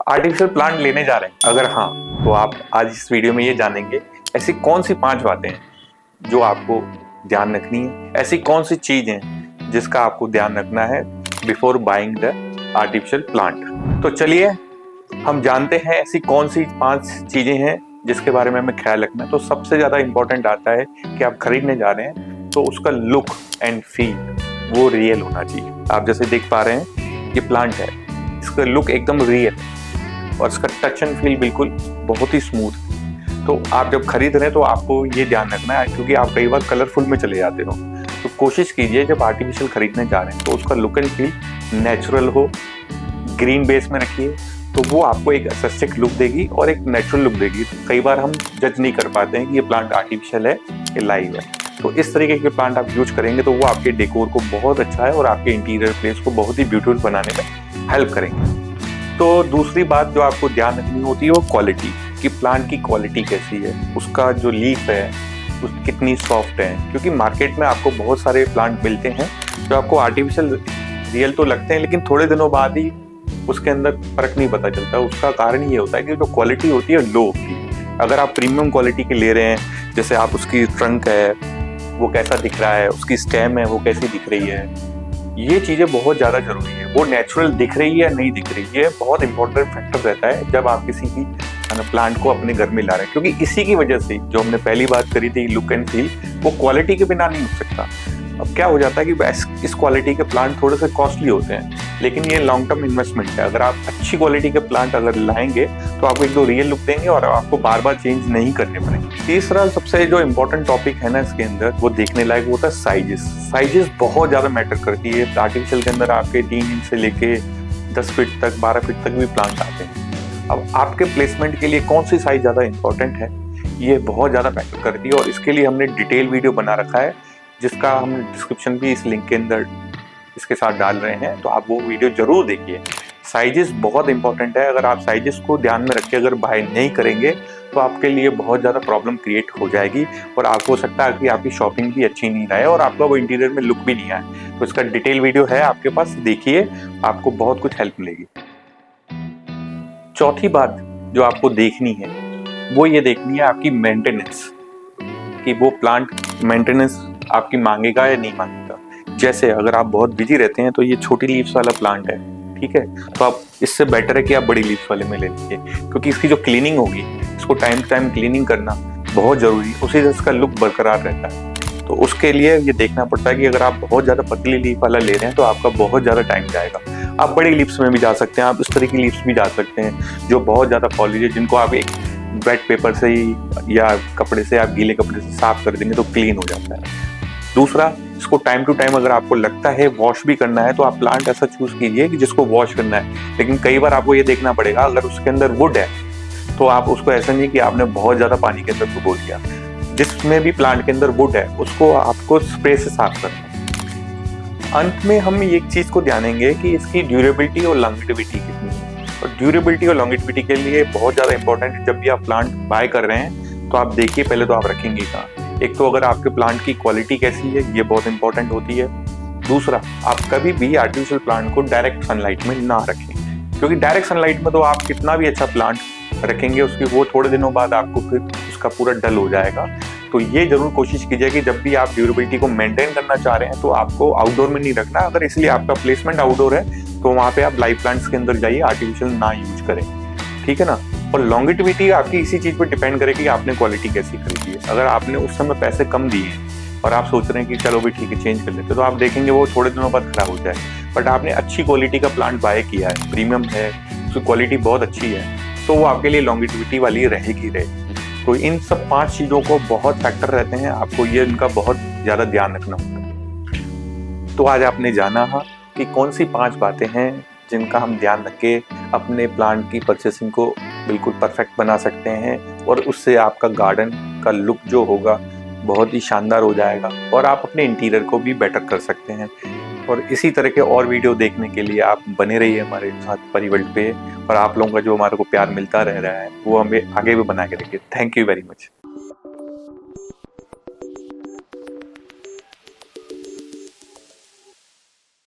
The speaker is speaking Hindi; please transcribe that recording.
आर्टिफिशियल प्लांट लेने जा रहे हैं? अगर हाँ, तो आप आज इस वीडियो में ये जानेंगे ऐसी कौन सी 5 बातें हैं जो आपको ध्यान रखनी है, ऐसी कौन सी चीज है जिसका आपको ध्यान रखना है before buying the artificial plant. तो चलिए हम जानते हैं ऐसी कौन सी 5 चीजें हैं जिसके बारे में हमें ख्याल रखना है। तो सबसे ज्यादा इंपॉर्टेंट आता है कि आप खरीदने जा रहे हैं तो उसका लुक एंड फील वो रियल होना चाहिए। आप जैसे देख पा रहे हैं ये प्लांट है, इसका लुक एकदम रियल और इसका टच एंड फील बिल्कुल बहुत ही स्मूथ। तो आप जब खरीद रहे हैं तो आपको ये ध्यान रखना है, क्योंकि आप कई बार कलरफुल में चले जाते हो। तो कोशिश कीजिए जब आर्टिफिशियल खरीदने जा रहे हैं तो उसका लुक एंड फील नेचुरल हो, ग्रीन बेस में रखिए तो वो आपको एक एस्थेटिक लुक देगी और एक नेचुरल लुक देगी। तो कई बार हम जज नहीं कर पाते हैं कि ये प्लांट आर्टिफिशियल है या लाइव है। तो इस तरीके के प्लांट आप यूज करेंगे तो वो आपके डेकोर को बहुत अच्छा है और आपके इंटीरियर प्लेस को बहुत ही ब्यूटीफुल बनाने में हेल्प करेंगे। तो दूसरी बात जो आपको ध्यान रखनी होती है वो क्वालिटी, कि प्लांट की क्वालिटी कैसी है, उसका जो लीफ है उस कितनी सॉफ्ट है। क्योंकि मार्केट में आपको बहुत सारे प्लांट मिलते हैं जो आपको आर्टिफिशियल रियल तो लगते हैं, लेकिन थोड़े दिनों बाद ही उसके अंदर फर्क नहीं पता चलता। उसका कारण ये होता है कि जो क्वालिटी होती है लो होती है। अगर आप प्रीमियम क्वालिटी के ले रहे हैं, जैसे आप उसकी ट्रंक है वो कैसा दिख रहा है, उसकी स्टेम है वो कैसी दिख रही है, ये चीज़ें बहुत ज़्यादा जरूरी है। वो नेचुरल दिख रही है या नहीं दिख रही है बहुत इंपॉर्टेंट फैक्टर रहता है जब आप किसी की प्लांट को अपने घर में ला रहे हैं। क्योंकि इसी की वजह से जो हमने पहली बात करी थी लुक एंड फील, वो क्वालिटी के बिना नहीं हो सकता। अब क्या हो जाता है कि इस क्वालिटी के प्लांट थोड़े से कॉस्टली होते हैं, लेकिन ये लॉन्ग टर्म इन्वेस्टमेंट है। अगर आप अच्छी क्वालिटी के प्लांट अगर लाएंगे तो आपको एक दो रियल लुक देंगे और आपको बार बार चेंज नहीं करने पड़ेंगे। तीसरा सबसे जो इम्पोर्टेंट टॉपिक है ना इसके अंदर, वो देखने लायक होता है साइजेस। साइजेस बहुत ज्यादा मैटर करती है। आर्टिफिशियल के अंदर आपके 3 इंच से लेके 10 फीट तक 12 फीट तक भी प्लांट आते हैं। अब आपके प्लेसमेंट के लिए कौन सी साइज ज्यादा इंपॉर्टेंट है ये बहुत ज्यादा मैटर करती है, और इसके लिए हमने डिटेल वीडियो बना रखा है जिसका हम डिस्क्रिप्शन भी इस लिंक के अंदर इसके साथ डाल रहे हैं, तो आप वो वीडियो जरूर देखिए। साइजेस बहुत इंपॉर्टेंट है। अगर आप साइजेस को ध्यान में रख के अगर बाय नहीं करेंगे तो आपके लिए बहुत ज़्यादा प्रॉब्लम क्रिएट हो जाएगी और आपको हो सकता है कि आपकी शॉपिंग भी अच्छी नहीं रहे और आपका वो इंटीरियर में लुक भी नहीं आए। तो इसका डिटेल वीडियो है आपके पास, देखिए, आपको बहुत कुछ हेल्प मिलेगी। चौथी बात जो आपको देखनी है वो ये देखनी है आपकी मेंटेनेंस, कि वो प्लांट मेंटेनेंस आपकी मांगेगा या नहीं मांगेगा। जैसे अगर आप बहुत बिजी रहते हैं तो ये छोटी लीव्स वाला प्लांट है, ठीक है, तो आप इससे बेटर है कि आप बड़ी लीव्स वाले में ले लीजिए, क्योंकि इसकी जो क्लीनिंग होगी, इसको टाइम टू टाइम क्लीनिंग करना बहुत जरूरी है, उसी से इसका लुक बरकरार रहता है। तो उसके लिए ये देखना पड़ता है कि अगर आप बहुत ज़्यादा पतली लीफ वाला ले रहे हैं तो आपका बहुत ज़्यादा टाइम जाएगा। आप बड़ी लीव्स में भी जा सकते हैं, आप इस तरह की लीव्स भी जा सकते हैं जो बहुत ज़्यादा पॉलिश है, जिनको आप एक वेट पेपर से ही या कपड़े से, आप गीले कपड़े से साफ कर देंगे तो क्लीन हो जाता है। दूसरा, इसको टाइम टू टाइम अगर आपको लगता है वॉश भी करना है तो आप प्लांट ऐसा चूज कीजिए कि जिसको वॉश करना है। लेकिन कई बार आपको ये देखना पड़ेगा अगर उसके अंदर वुड है तो आप उसको ऐसा नहीं कि आपने बहुत ज्यादा पानी के अंदर डुबो दिया। जिसमें भी प्लांट के अंदर वुड है उसको आपको स्प्रे से साफ करना है। अंत में हम एक चीज को ध्यानेंगे कि इसकी ड्यूरेबिलिटी और लॉन्गेटिविटी कितनी है। और ड्यूरेबिलिटी और लॉन्गेटिविटी के लिए बहुत ज्यादा इंपॉर्टेंट है। जब भी आप प्लांट बाय कर रहे हैं तो आप देखिए पहले तो आप रखेंगे कहाँ। एक तो अगर आपके प्लांट की क्वालिटी कैसी है ये बहुत इंपॉर्टेंट होती है। दूसरा, आप कभी भी आर्टिफिशियल प्लांट को डायरेक्ट सनलाइट में ना रखें, क्योंकि डायरेक्ट सनलाइट में तो आप कितना भी अच्छा प्लांट रखेंगे उसकी वो थोड़े दिनों बाद आपको फिर उसका पूरा डल हो जाएगा। तो ये जरूर कोशिश कीजिए कि जब भी आप ड्यूरेबिलिटी को मेंटेन करना चाह रहे हैं तो आपको आउटडोर में नहीं रखना। अगर इसलिए आपका प्लेसमेंट आउटडोर है तो वहाँ पे आप लाइव प्लांट्स के अंदर जाइए, आर्टिफिशियल ना यूज करें, ठीक है ना। और लॉन्गेटिविटी आपकी इसी चीज पर डिपेंड करेगी कि आपने क्वालिटी कैसी खरीदी है। अगर आपने उस समय पैसे कम दिए हैं और आप सोच रहे हैं कि चलो भी ठीक है चेंज कर लेते, तो आप देखेंगे वो थोड़े दिनों बाद खराब हो जाए। बट आपने अच्छी क्वालिटी का प्लांट बाय किया है, प्रीमियम है, उसकी क्वालिटी बहुत अच्छी है, तो वो आपके लिए लॉन्गेटिविटी वाली रहेगी। तो इन सब 5 चीजों को बहुत फैक्टर रहते हैं, आपको ये इनका बहुत ज्यादा ध्यान रखना होता है। तो आज आपने जाना कि कौन सी 5 बातें हैं जिनका हम ध्यान रख के अपने प्लांट की परचेसिंग को बिल्कुल परफेक्ट बना सकते हैं, और उससे आपका गार्डन का लुक जो होगा बहुत ही शानदार हो जाएगा और आप अपने इंटीरियर को भी बेटर कर सकते हैं। और इसी तरह के और वीडियो देखने के लिए आप बने रहिए हमारे साथ परिवर्ल्ड पे, और आप लोगों का जो हमारे को प्यार मिलता रह रहा है वो हमें आगे भी बना के रखिए। Thank you very much.